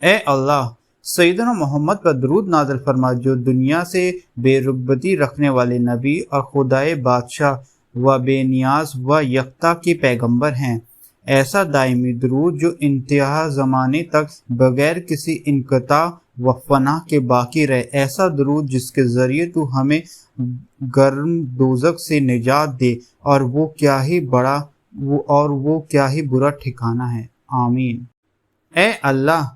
اے اللہ سیدنا محمد پر درود نازل فرما جو دنیا سے بے رغبتی رکھنے والے نبی اور خدائے بادشاہ و بے نیاز و یکتا کے پیغمبر ہیں۔ ایسا دائمی درود جو انتہا زمانے تک بغیر کسی انقطاع و فنا کے باقی رہے، ایسا درود جس کے ذریعے تو ہمیں گرم دوزخ سے نجات دے اور وہ کیا ہی برا ٹھکانہ ہے۔ آمین۔ اے اللہ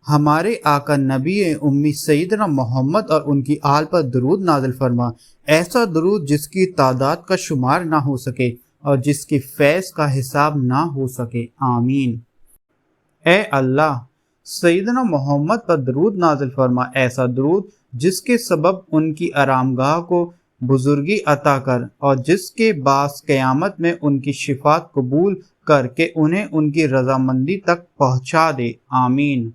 ہمارے آقا نبی امی سیدنا محمد اور ان کی آل پر درود نازل فرما، ایسا درود جس کی تعداد کا شمار نہ ہو سکے اور جس کی فیض کا حساب نہ ہو سکے۔ آمین۔ اے اللہ سیدنا محمد پر درود نازل فرما، ایسا درود جس کے سبب ان کی آرامگاہ کو بزرگی عطا کر اور جس کے باعث قیامت میں ان کی شفاعت قبول کر کے انہیں ان کی رضامندی تک پہنچا دے۔ آمین۔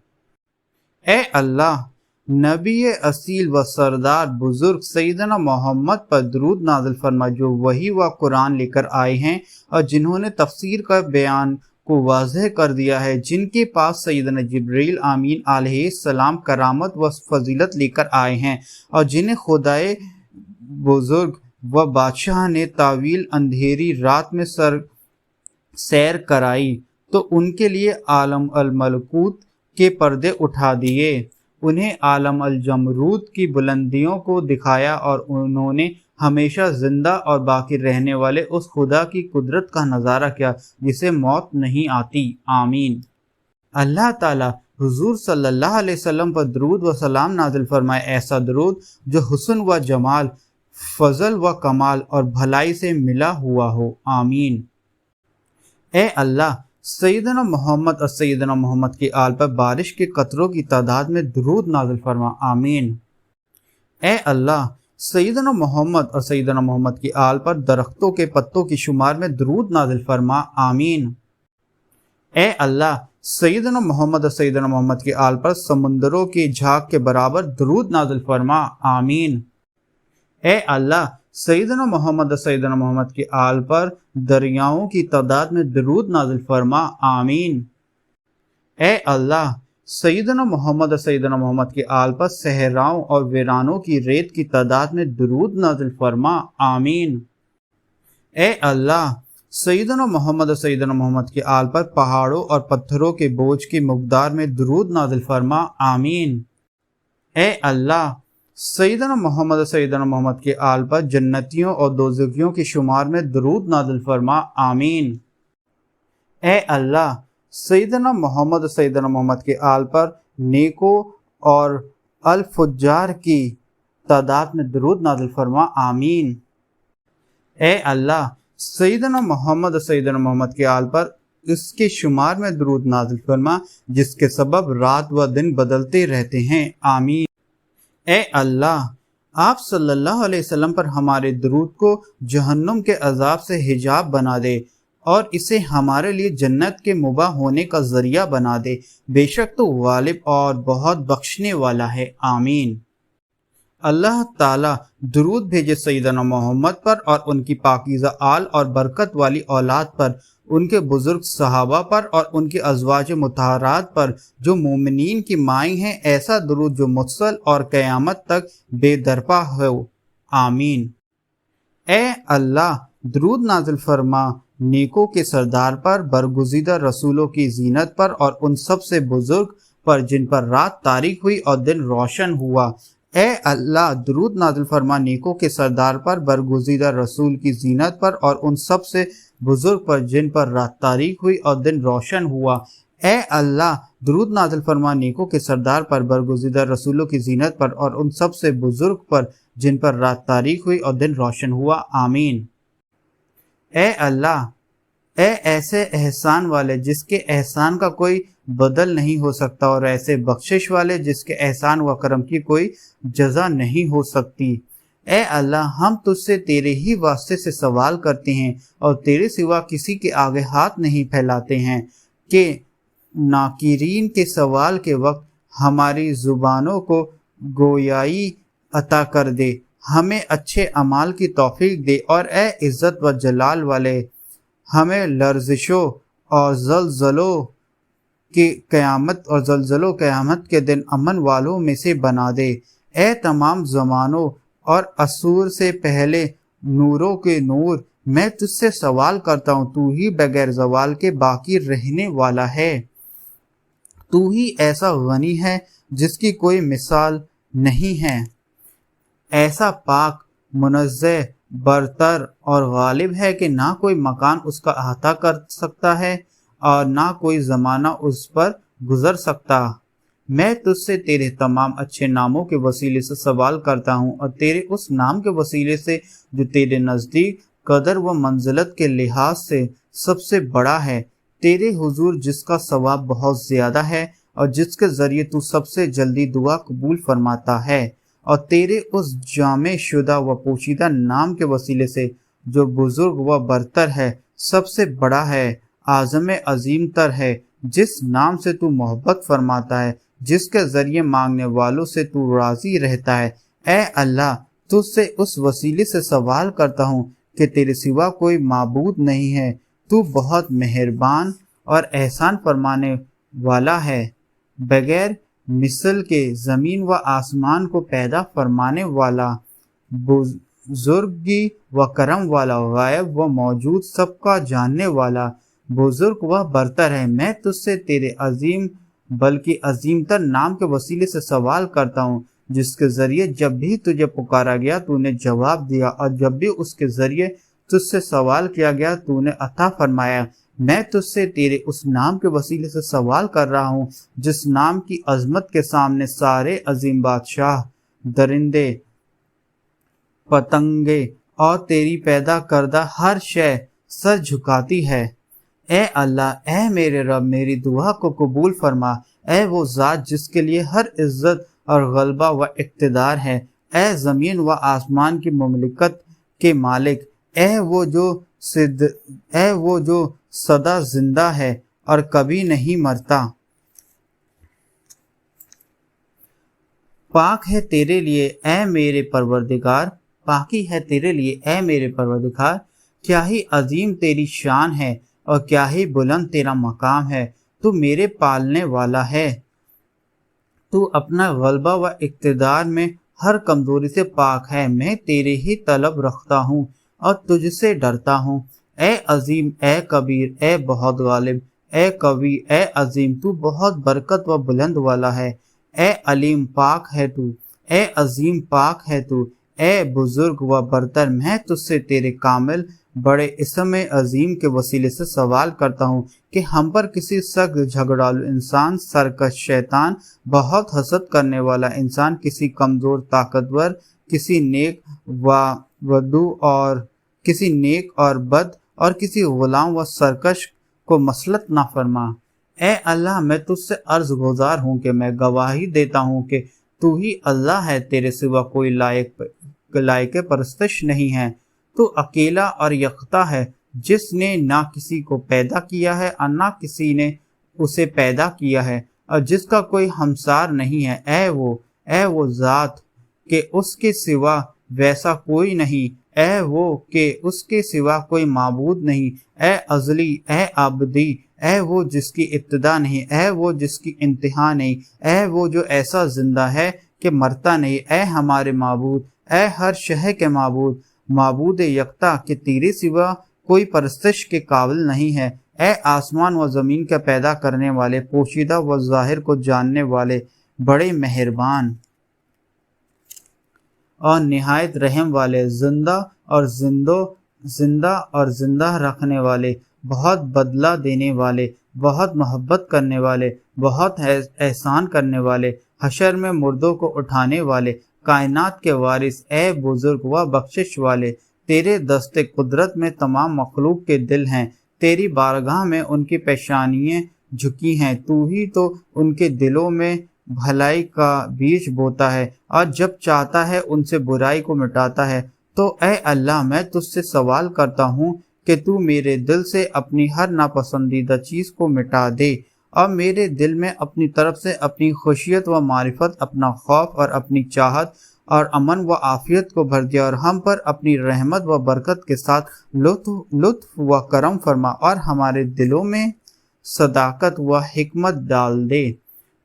اے اللہ نبی اصیل و سردار بزرگ سیدنا محمد پر درود نازل فرما جو وحی و قرآن لے کر آئے ہیں اور جنہوں نے تفسیر کا بیان کو واضح کر دیا ہے، جن کے پاس سیدنا جبرائیل امین علیہ السلام کرامت و فضیلت لے کر آئے ہیں اور جنہیں خدائے بزرگ و بادشاہ نے طویل اندھیری رات میں سیر کرائی تو ان کے لیے عالم الملکوت کے پردے اٹھا دیے، انہیں عالم الجمروت کی بلندیوں کو دکھایا اور انہوں نے ہمیشہ زندہ اور باقی رہنے والے اس خدا کی قدرت کا نظارہ کیا جسے موت نہیں آتی۔ آمین۔ اللہ تعالی حضور صلی اللہ علیہ وسلم پر درود و سلام نازل فرمائے، ایسا درود جو حسن و جمال، فضل و کمال اور بھلائی سے ملا ہوا ہو۔ آمین۔ اے اللہ سیدنا محمد اور سیدنا محمد کی آل پر بارش کے قطروں کی تعداد میں درود نازل فرما۔ آمین۔ اے اللہ سیدنا محمد اور سیدنا محمد کی آل پر درختوں کے پتوں کی شمار میں درود نازل فرما۔ آمین۔ اے اللہ سیدنا محمد اور سیدنا محمد کی آل پر سمندروں کی جھاگ کے برابر درود نازل فرما۔ آمین۔ اے اللہ سیدنا محمد اور سیدنا محمد کی آل پر دریاؤں کی تعداد میں درود نازل فرما۔ آمین۔ اے اللہ سیدنا محمد اور سیدنا محمد کی آل پر صحراؤں اور ویرانوں کی ریت کی تعداد میں درود نازل فرما۔ آمین۔ اے اللہ سیدنا محمد اور سیدنا محمد کی آل پر پہاڑوں اور پتھروں کے بوجھ کی مقدار میں درود نازل فرما۔ آمین۔ اے اللہ سیدنا محمد اور سیدنا محمد کی آل پر جنتیوں اور دوزخیوں کی شمار میں درود نازل فرما۔ آمین۔ اے اللہ سیدنا محمد اور سیدنا محمد کی آل پر نیکوں اور الفجار کی تعداد میں درود نازل فرما۔ آمین۔ اے اللہ سیدنا محمد اور سیدنا محمد کی آل پر اس کے شمار میں درود نازل فرما جس کے سبب رات و دن بدلتے رہتے ہیں۔ آمین۔ اے اللہ آپ صلی اللہ علیہ وسلم پر ہمارے درود کو جہنم کے عذاب سے حجاب بنا دے اور اسے ہمارے لیے جنت کے مباح ہونے کا ذریعہ بنا دے، بے شک تو غالب اور بہت بخشنے والا ہے۔ آمین۔ اللہ تعالیٰ درود بھیجے سیدنا محمد پر اور ان کی پاکیزہ آل اور برکت والی اولاد پر، ان کے بزرگ صحابہ پر اور ان کی ازواج مطہرات پر جو مومنین کی مائیں ہیں، ایسا درود جو متصل اور قیامت تک بے درپا ہو۔ آمین۔ اے اللہ درود نازل فرما نیکوں کے سردار پر، برگزیدہ رسولوں کی زینت پر اور ان سب سے بزرگ پر جن پر رات تاریک ہوئی اور دن روشن ہوا۔ اے اللہ درود نازل فرما نیکوں کے سردار پر، برگزیدہ رسول کی زینت پر اور ان سب سے بزرگ پر جن پر رات تاریک ہوئی اور دن روشن ہوا۔ اے اللہ درود نازل فرما نیکوں کے سردار پر، برگزیدہ رسولوں کی زینت پر اور ان سب سے بزرگ پر جن پر رات تاریک ہوئی اور دن روشن ہوا۔ آمین۔ اے اللہ اے ایسے احسان والے جس کے احسان کا کوئی بدل نہیں ہو سکتا اور ایسے بخشش والے جس کے احسان و کرم کی کوئی جزا نہیں ہو سکتی، اے اللہ ہم تجھ سے تیرے ہی واسطے سے سوال کرتے ہیں اور تیرے سوا کسی کے آگے ہاتھ نہیں پھیلاتے ہیں کہ ناکرین کے سوال کے وقت ہماری زبانوں کو گویائی عطا کر دے، ہمیں اچھے اعمال کی توفیق دے، اور اے عزت و جلال والے ہمیں لرزشوں اور زلزلوں کہ قیامت اور زلزلہ قیامت کے دن امن والوں میں سے بنا دے۔ اے تمام زمانوں اور عصور سے پہلے نوروں کے نور، میں تجھ سے سوال کرتا ہوں، تو ہی بغیر زوال کے باقی رہنے والا ہے، تو ہی ایسا غنی ہے جس کی کوئی مثال نہیں ہے، ایسا پاک، منزہ، برتر اور غالب ہے کہ نہ کوئی مکان اس کا احاطہ کر سکتا ہے اور نہ کوئی زمانہ اس پر گزر سکتا۔ میں تجھ سے تیرے تمام اچھے ناموں کے وسیلے سے سوال کرتا ہوں اور تیرے اس نام کے وسیلے سے جو تیرے نزدیک قدر و منزلت کے لحاظ سے سب سے بڑا ہے، تیرے حضور جس کا ثواب بہت زیادہ ہے اور جس کے ذریعے تو سب سے جلدی دعا قبول فرماتا ہے، اور تیرے اس جامع شدہ و پوشیدہ نام کے وسیلے سے جو بزرگ و برتر ہے، سب سے بڑا ہے، اعظم عظیم تر ہے، جس نام سے تو محبت فرماتا ہے، جس کے ذریعے مانگنے والوں سے تو راضی رہتا ہے۔ اے اللہ، تجھ سے اس وسیلے سے سوال کرتا ہوں کہ تیرے سوا کوئی معبود نہیں ہے، تو بہت مہربان اور احسان فرمانے والا ہے، بغیر مثل کے زمین و آسمان کو پیدا فرمانے والا، بزرگی و کرم والا، غائب و موجود سب کا جاننے والا، بزرگ و برتر ہے۔ میں تجھ سے تیرے عظیم بلکہ عظیم تر نام کے وسیلے سے سوال کرتا ہوں، جس کے ذریعے جب بھی تجھے پکارا گیا تو نے جواب دیا، اور جب بھی اس کے ذریعے تجھ سے سوال کیا گیا تو نے عطا فرمایا۔ میں تجھ سے تیرے اس نام کے وسیلے سے سوال کر رہا ہوں جس نام کی عظمت کے سامنے سارے عظیم بادشاہ، درندے، پتنگے اور تیری پیدا کردہ ہر شے سر جھکاتی ہے۔ اے اللہ، اے میرے رب، میری دعا کو قبول فرما۔ اے وہ ذات جس کے لیے ہر عزت اور غلبہ و اقتدار ہے، اے زمین و آسمان کی مملکت کے مالک، اے وہ جو سدا زندہ ہے اور کبھی نہیں مرتا، پاک ہے تیرے لیے اے میرے پروردگار، پاکی ہے تیرے لیے اے میرے پروردگار، کیا ہی عظیم تیری شان ہے اور کیا ہی بلند تیرا مقام ہے۔ تو میرے پالنے والا ہے، تو اپنا غلبہ و اقتدار میں ہر کمزوری سے پاک ہے۔ میں تیرے ہی طلب رکھتا ہوں اور تجھ سے ڈرتا ہوں۔ اے عظیم، اے کبیر، اے بہت غالب، اے قوی، اے عظیم، تو بہت برکت و بلند والا ہے۔ اے علیم، پاک ہے تو، اے عظیم، پاک ہے تو، اے بزرگ و برتر۔ میں تجھ سے تیرے کامل بڑے اسم عظیم کے وسیلے سے سوال کرتا ہوں کہ ہم پر کسی سخت جھگڑالو انسان، سرکش شیطان، بہت حسد کرنے والا انسان، کسی کمزور طاقتور، کسی نیک اور بد اور کسی غلام و سرکش کو مسلط نہ فرما۔ اے اللہ، میں تجھ سے عرض گزار ہوں کہ میں گواہی دیتا ہوں کہ تو ہی اللہ ہے، تیرے سوا کوئی لائق پرستش نہیں ہے۔ تو اکیلا اور یکتا ہے، جس نے نہ کسی کو پیدا کیا ہے اور نہ کسی نے اسے پیدا کیا ہے، اور جس کا کوئی ہمسار نہیں ہے۔ اے وہ ذات کہ اس کے سوا ویسا کوئی نہیں، اے وہ کہ اس کے سوا کوئی معبود نہیں، اے ازلی، اے ابدی، اے وہ جس کی ابتدا نہیں، اے وہ جس کی انتہا نہیں، اے وہ جو ایسا زندہ ہے کہ مرتا نہیں۔ اے ہمارے معبود، اے ہر شے کے معبود، معبود یکتا کہ تیرے سوا کوئی پرستش کے قابل نہیں ہے۔ اے آسمان و زمین کا پیدا کرنے والے، پوشیدہ و ظاہر کو جاننے والے، بڑے مہربان اور نہایت رحم والے، زندہ اور زندہ رکھنے والے، بہت بدلہ دینے والے، بہت محبت کرنے والے، بہت احسان کرنے والے، حشر میں مردوں کو اٹھانے والے، کائنات کے وارث، اے بزرگ و بخشش والے۔ تیرے دست قدرت میں تمام مخلوق کے دل ہیں، تیری بارگاہ میں ان کی پیشانیاں جھکی ہیں، تو ہی تو ان کے دلوں میں بھلائی کا بیج بوتا ہے اور جب چاہتا ہے ان سے برائی کو مٹاتا ہے۔ تو اے اللہ، میں تجھ سے سوال کرتا ہوں کہ تو میرے دل سے اپنی ہر ناپسندیدہ چیز کو مٹا دے اور میرے دل میں اپنی طرف سے اپنی خشیت و معرفت، اپنا خوف اور اپنی چاہت اور امن و عافیت کو بھر دیا، اور ہم پر اپنی رحمت و برکت کے ساتھ لطف و کرم فرما، اور ہمارے دلوں میں صداقت و حکمت ڈال دے۔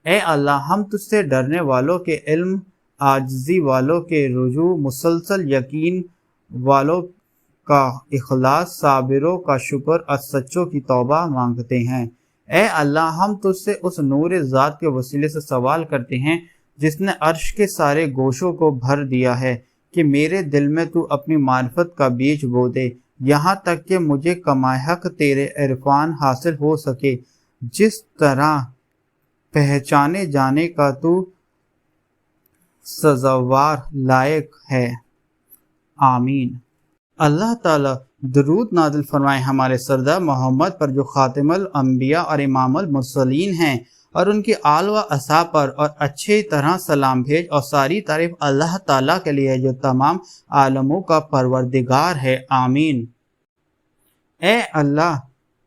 اے اللہ ہم تجھ سے ڈرنے والوں کے علم، عاجزی والوں کے رجوع، مسلسل یقین والوں کا اخلاص، صابروں کا شکر اور سچوں کی توبہ مانگتے ہیں۔ اے اللہ ہم تجھ سے اس نور ذات کے وسیلے سے سوال کرتے ہیں جس نے عرش کے سارے گوشوں کو بھر دیا ہے کہ میرے دل میں تو اپنی معرفت کا بیج بو دے، یہاں تک کہ مجھے کمائے حق تیرے عرفان حاصل ہو سکے، جس طرح پہچانے جانے کا تو سزاوار لائق ہے۔ آمین۔ اللہ تعالیٰ درود نازل فرمائے ہمارے سردار محمد پر جو خاتم الانبیاء اور امام المرسلین ہیں، اور ان کی آل و اصحاب پر، اور اچھی طرح سلام بھیج، اور ساری تعریف اللہ تعالیٰ کے لیے جو تمام عالموں کا پروردگار ہے۔ آمین۔ اے اللہ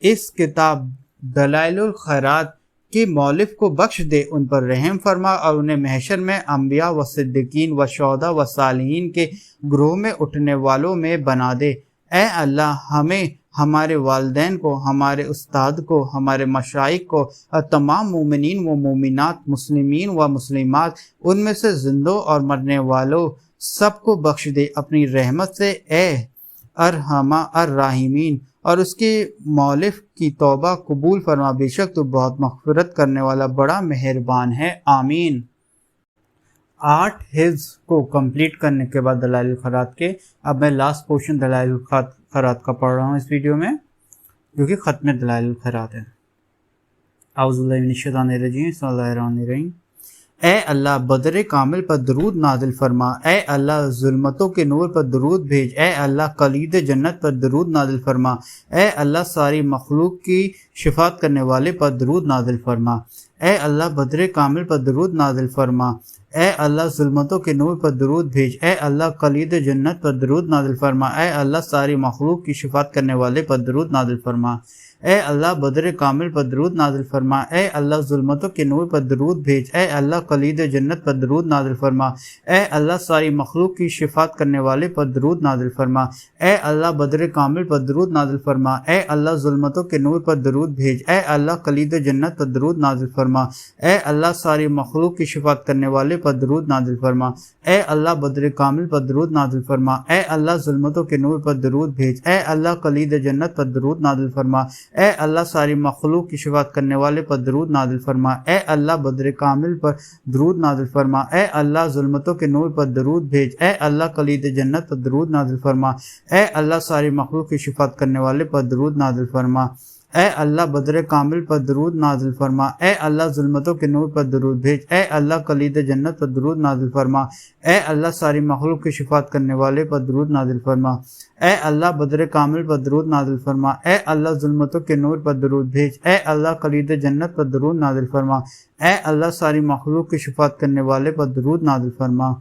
اس کتاب دلائل الخیرات کی مؤلف کو بخش دے، ان پر رحم فرما، اور انہیں محشر میں انبیاء و صدیقین و شہداء و صالحین کے گروہ میں اٹھنے والوں میں بنا دے۔ اے اللہ ہمیں، ہمارے والدین کو، ہمارے استاد کو، ہمارے مشائخ کو، اور تمام مومنین و مومنات، مسلمین و مسلمات، ان میں سے زندوں اور مرنے والوں سب کو بخش دے اپنی رحمت سے، اے ارحم الراحمین، اور اس کے مؤلف کی توبہ قبول فرما، بے شک تو بہت مغفرت کرنے والا بڑا مہربان ہے۔ آمین۔ 8 حفظ کو کمپلیٹ کرنے کے بعد دلائل الخیرات کے، اب میں لاسٹ پورشن دلائل الخیرات کا پڑھ رہا ہوں اس ویڈیو میں، جو کہ ختم دلائل الخیرات ہے۔ اعوذ باللہ من الشیطان الرجیم، بسم اللہ الرحمن الرحیم۔ اے اللہ بدر کامل پر درود نازل فرما، اے اللہ ظلمتوں کے نور پر درود بھیج، اے اللہ کلید جنت پر درود نازل فرما، اے اللہ ساری مخلوق کی شفاعت کرنے والے پر درود نازل فرما، اے اللہ بدر کامل پر درود نازل فرما، اے اللہ ظلمتوں کے نور پر درود بھیج، اے اللہ کلید جنت پر درود نازل فرما، اے اللہ ساری مخلوق کی شفاعت کرنے والے پر درود نازل فرما، اے اللہ بدر کامل پر درود نازل فرما، اے اللہ ظلمتوں کے نور پر درود بھیج، اے اللہ کلید جنت پر درود نازل فرما، اے اللہ ساری مخلوق کی شفاعت کرنے والے پر درود نازل فرما، اے اللہ بدر کامل پر درود نازل فرما، اے اللہ ظلمتوں کے نور پر درود بھیج، اے اللہ کلید جنت پر درود نازل فرما، اے اللہ ساری مخلوق کی شفاعت کرنے والے پر درود نازل فرما، اے اللہ بدر کامل پر درود نازل فرما، اے اللہ ظلمتوں کے نور پر درود بھیج، اے اللہ کلید جنت پر درود نازل فرما، اے اللہ ساری مخلوق کی شفاعت کرنے والے پر درود نازل فرما، اے اللہ بدر کامل پر درود نازل فرما، اے اللہ ظلمتوں کے نور پر درود بھیج، اے اللہ کلید جنت پر درود نازل فرما، اے اللہ ساری مخلوق کی شفاعت کرنے والے پر درود نازل فرما، اے اللہ بدر کامل پر درود نازل فرما، اے اللہ ظلمتوں کے نور پر درود بھیج، اے اللہ کلید جنت پر درود نازل فرما، اے اللہ ساری مخلوق کی شفاعت کرنے والے پر درود نازل فرما، اے اللہ بدر کامل پر درود نازل فرما، اے اللہ ظلمتوں کے نور پر درود بھیج، اے اللہ کلید جنت پر درود نازل فرما، اے اللہ ساری مخلوق کی شفاعت کرنے والے پر درود نازل فرما،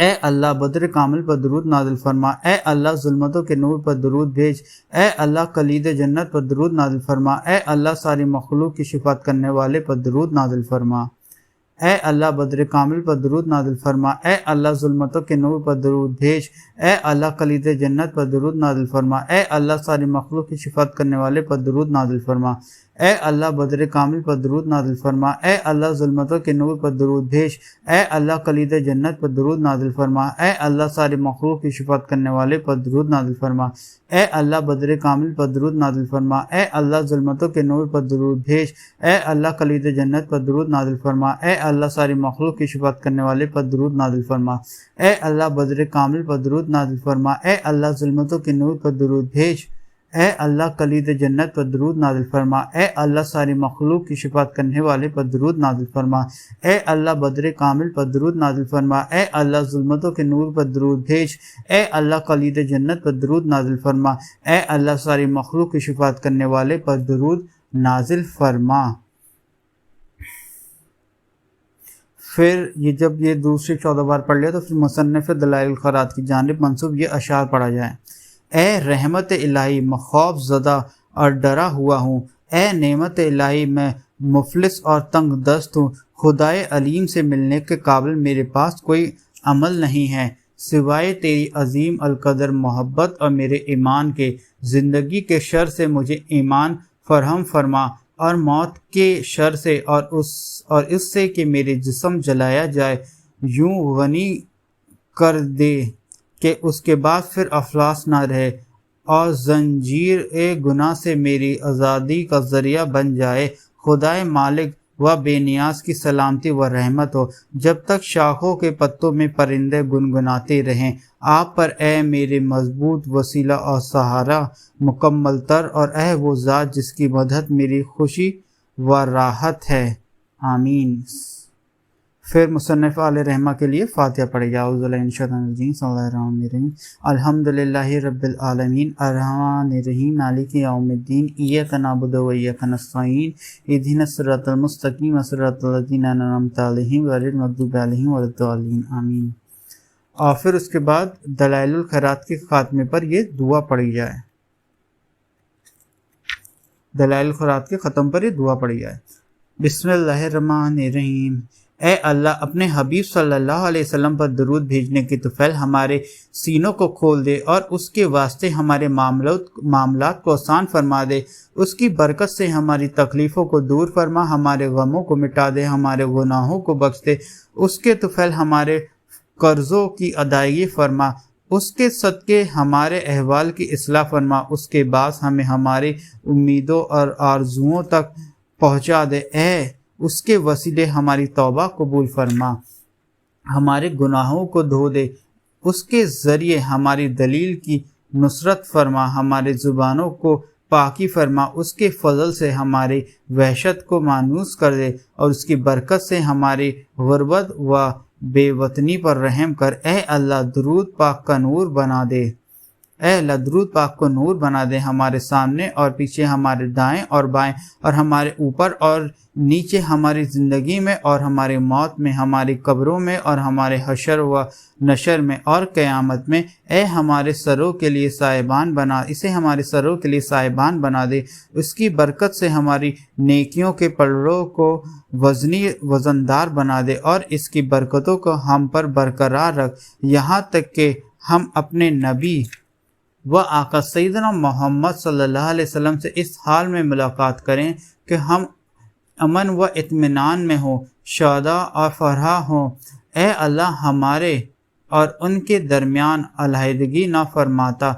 اے اللہ بدر کامل پر درود نازل فرما، اے اللہ ظلمتوں کے نور پر درود بھیج، اے اللہ کلید جنت پر درود نازل فرما، اے اللہ ساری مخلوق کی شفاعت کرنے والے پر درود نازل فرما، اے اللہ بدر کامل پر درود نازل فرما، اے اللہ ظلمتوں کے نور پر درود بھیج، اے اللہ کلید جنت پر درود نازل فرما، اے اللہ ساری مخلوق کی شفاعت کرنے والے پر درود نازل فرما، اے اللہ بدر کامل پر درود نازل فرما، اے اللہ ظلمتوں کے نور پر درود بھیج، اے اللہ کلید جنت پر درود نازل فرما، اے اللہ ساری مخلوق کی شفاعت کرنے والے پر درود نازل فرما، اے اللہ بدر کامل پر درود نازل فرما، اے اللہ ظلمتوں کے نور پر درود بھیج، اے اللہ کلید جنت پر درود نازل فرما، اے اللہ ساری مخلوق کی شفاعت کرنے والے پر درود نازل فرما، اے اللہ بدر کامل پر درود نازل فرما، اے اللہ ظلمتوں کے نور پر درود بھیج، اے اللہ کلید جنت پر درود نازل فرما، اے اللہ ساری مخلوق کی شفاعت کرنے والے پر درود نازل فرما، اے اللہ بدر کامل پر درود نازل فرما، اے اللہ ظلمتوں کے نور پر درود بھیج، اے اللہ کلید جنت پر درود نازل فرما، اے اللہ ساری مخلوق کی شفاعت کرنے والے پر درود نازل فرما۔ پھر یہ جب یہ دوسری 14 بار پڑھ لیا تو پھر مصنف دلائل الخیرات کی جانب منسوب یہ اشعار پڑھا جائے۔ اے رحمت الہی میں خوف زدہ اور ڈرا ہوا ہوں، اے نعمت الہی میں مفلس اور تنگ دست ہوں، خدائے علیم سے ملنے کے قابل میرے پاس کوئی عمل نہیں ہے سوائے تیری عظیم القدر محبت اور میرے ایمان کے، زندگی کے شر سے مجھے ایمان فراہم فرما، اور موت کے شر سے اور اس سے کہ میرے جسم جلایا جائے یوں غنی کر دے کہ اس کے بعد پھر افلاس نہ رہے، اور زنجیر گناہ سے میری آزادی کا ذریعہ بن جائے۔ خدائے مالک و بے نیاز کی سلامتی و رحمت ہو جب تک شاخوں کے پتوں میں پرندے گنگناتے رہیں آپ پر، اے میرے مضبوط وسیلہ اور سہارا مکمل تر، اور اے وہ ذات جس کی مدد میری خوشی و راحت ہے۔ آمین۔ پھر مصنف علیہ رحمہ کے لیے فاتحہ پڑھے گا۔ اعوذ باللہ من الشیطان الرجیم، بسم اللہ الرحمن الرحیم، الحمد للہ رب العالمین الرحمن الرحیم مالک یوم الدین، ایاک نعبد و ایاک نستعین، اہدنا الصراط المستقیم صراط الذین انعمت علیہم غیر المغضوب علیہم ولا الضالین، آمین۔ اور پھر اس کے بعد دلائل الخیرات کے خاتمے پر یہ دعا پڑھی جائے، دلائل الخیرات کے ختم پر یہ دعا پڑھی جائے۔ بسم اللہ الرحمن الرحیم، اے اللہ اپنے حبیب صلی اللہ علیہ وسلم پر درود بھیجنے کی طفیل ہمارے سینوں کو کھول دے اور اس کے واسطے ہمارے معاملات کو آسان فرما دے، اس کی برکت سے ہماری تکلیفوں کو دور فرما، ہمارے غموں کو مٹا دے، ہمارے گناہوں کو بخش دے، اس کے طفیل ہمارے قرضوں کی ادائیگی فرما، اس کے صدقے ہمارے احوال کی اصلاح فرما، اس کے باعث ہمیں ہماری امیدوں اور آرزوؤں تک پہنچا دے، اے اس کے وسیلے ہماری توبہ قبول فرما، ہمارے گناہوں کو دھو دے، اس کے ذریعے ہماری دلیل کی نصرت فرما، ہمارے زبانوں کو پاکی فرما، اس کے فضل سے ہماری وحشت کو مانوس کر دے، اور اس کی برکت سے ہماری غربت و بے وطنی پر رحم کر، اے اللہ درود پاک کا نور بنا دے، اے اللہ درود پاک کو نور بنا دے، ہمارے سامنے اور پیچھے، ہمارے دائیں اور بائیں، اور ہمارے اوپر اور نیچے، ہماری زندگی میں اور ہماری موت میں، ہماری قبروں میں اور ہمارے حشر و نشر میں اور قیامت میں، اے ہمارے سروں کے لیے سائبان بنا، اسے ہمارے سروں کے لیے سائبان بنا دے، اس کی برکت سے ہماری نیکیوں کے پلڑوں کو وزندار بنا دے، اور اس کی برکتوں کو ہم پر برقرار رکھ، یہاں تک کہ ہم اپنے نبی و آقا سیدنا محمد صلی اللہ علیہ وسلم سے اس حال میں ملاقات کریں کہ ہم امن و اطمینان میں ہوں، شادہ اور فرح ہوں، اے اللہ ہمارے اور ان کے درمیان علیحدگی نہ فرماتا،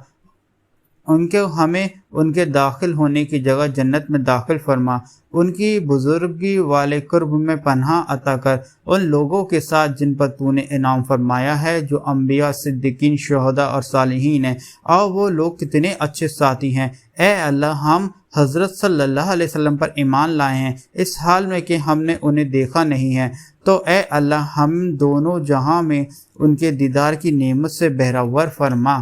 ہمیں ان کے داخل ہونے کی جگہ جنت میں داخل فرما، ان کی بزرگی والے قرب میں پناہ عطا کر، ان لوگوں کے ساتھ جن پر تو نے انعام فرمایا ہے، جو انبیاء، صدیقین، شہداء اور صالحین ہیں، اور وہ لوگ کتنے اچھے ساتھی ہیں، اے اللہ ہم حضرت صلی اللہ علیہ وسلم پر ایمان لائے ہیں اس حال میں کہ ہم نے انہیں دیکھا نہیں ہے، تو اے اللہ ہم دونوں جہاں میں ان کے دیدار کی نعمت سے بہرور فرما،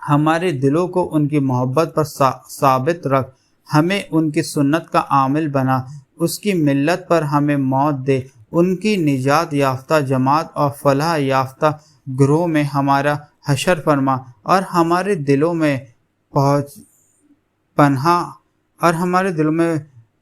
ہمارے دلوں کو ان کی محبت پر ثابت رکھ، ہمیں ان کی سنت کا عامل بنا، اس کی ملت پر ہمیں موت دے، ان کی نجات یافتہ جماعت اور فلاح یافتہ گروہ میں ہمارا حشر فرما، اور ہمارے دلوں میں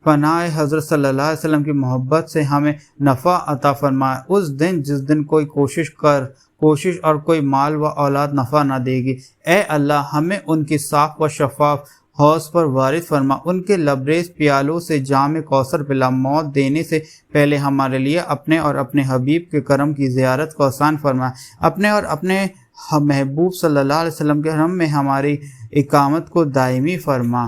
پناہ حضرت صلی اللہ علیہ وسلم کی محبت سے ہمیں نفع عطا فرما، اس دن جس دن کوئی کوشش اور کوئی مال و اولاد نفع نہ دے گی، اے اللہ ہمیں ان کی صاف و شفاف حوض پر وارد فرما، ان کے لبریز پیالوں سے جام کوثر پلا، موت دینے سے پہلے ہمارے لیے اپنے اور اپنے حبیب کے کرم کی زیارت کو آسان فرما، اپنے اور اپنے محبوب صلی اللہ علیہ وسلم کے حرم میں ہماری اقامت کو دائمی فرما،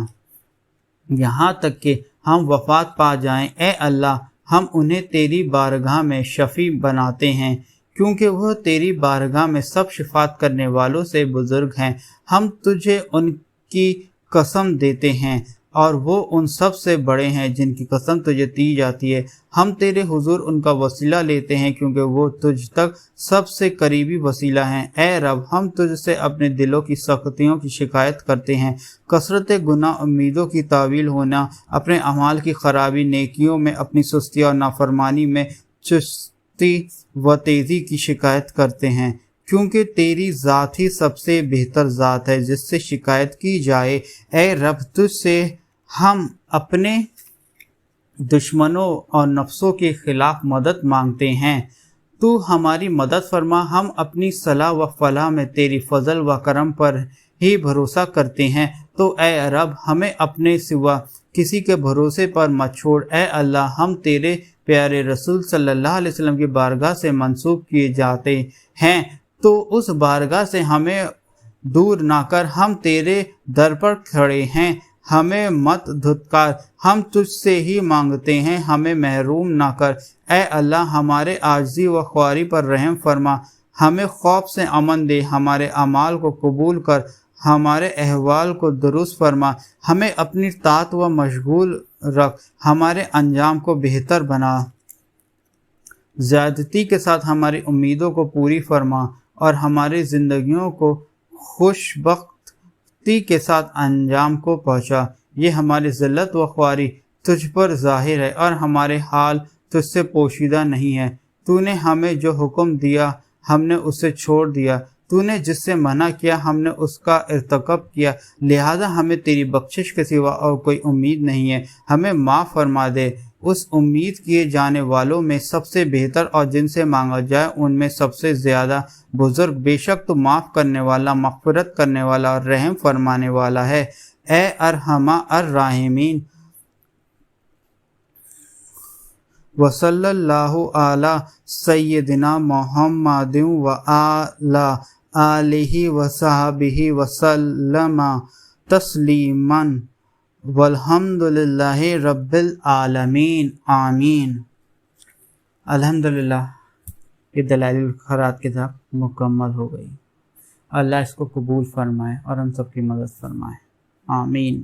یہاں تک کہ ہم وفات پا جائیں، اے اللہ ہم انہیں تیری بارگاہ میں شفیع بناتے ہیں، کیونکہ وہ تیری بارگاہ میں سب شفاعت کرنے والوں سے بزرگ ہیں، ہم تجھے ان کی قسم دیتے ہیں اور وہ ان سب سے بڑے ہیں جن کی قسم تجھے دی جاتی ہے، ہم تیرے حضور ان کا وسیلہ لیتے ہیں کیونکہ وہ تجھ تک سب سے قریبی وسیلہ ہیں، اے رب ہم تجھ سے اپنے دلوں کی سختیوں کی شکایت کرتے ہیں، کثرت گناہ، امیدوں کی تعویل ہونا، اپنے اعمال کی خرابی، نیکیوں میں اپنی سستی اور نافرمانی میں چستی و تیزی کی شکایت کرتے ہیں، کیونکہ تیری ذات ہی سب سے بہتر ذات ہے جس سے شکایت کی جائے، اے رب تجھ سے ہم اپنے دشمنوں اور نفسوں کے خلاف مدد مانگتے ہیں، تو ہماری مدد فرما، ہم اپنی صلاح و فلاح میں تیری فضل و کرم پر ہی بھروسہ کرتے ہیں، تو اے رب ہمیں اپنے سوا کسی کے بھروسے پر مت چھوڑ۔ اے اللہ ہم تیرے پیارے رسول صلی اللہ علیہ وسلم کی بارگاہ سے منسوب کیے جاتے ہیں، تو اس بارگاہ سے ہمیں دور نہ کر، ہم تیرے در پر کھڑے ہیں، ہمیں مت دھتکار، ہم تجھ سے ہی مانگتے ہیں، ہمیں محروم نہ کر۔ اے اللہ ہمارے عاجزی و خواری پر رحم فرما، ہمیں خوف سے امن دے، ہمارے اعمال کو قبول کر، ہمارے احوال کو درست فرما، ہمیں اپنی طاعت و مشغول رکھ، ہمارے انجام کو بہتر بنا، زیادتی کے ساتھ ہماری امیدوں کو پوری فرما، اور ہماری زندگیوں کو خوش بختی کے ساتھ انجام کو پہنچا۔ یہ ہماری ذلت و خواری تجھ پر ظاہر ہے، اور ہمارے حال تجھ سے پوشیدہ نہیں ہے۔ تو نے ہمیں جو حکم دیا ہم نے اسے چھوڑ دیا، تو نے جس سے منع کیا ہم نے اس کا ارتکاب کیا، لہذا ہمیں تیری بخشش کے سوا اور کوئی امید نہیں ہے، ہمیں معاف فرما دے۔ اس امید کیے جانے والوں میں سب سے بہتر اور جن سے مانگا جائے ان میں سب سے زیادہ بزرگ، بے شک تو معاف کرنے والا، مغفرت کرنے والا اور رحم فرمانے والا ہے۔ اے ارحم الراحمین، وصلی اللہ علی سیدنا محمد وعلی آلہ وصحبہ وسلم تسلیما والحمد للہ رب العالمین، آمین۔ الحمدللہ یہ دلائل الخیرات کتاب مکمل ہو گئی۔ اللہ اس کو قبول فرمائے اور ہم سب کی مدد فرمائے، آمین۔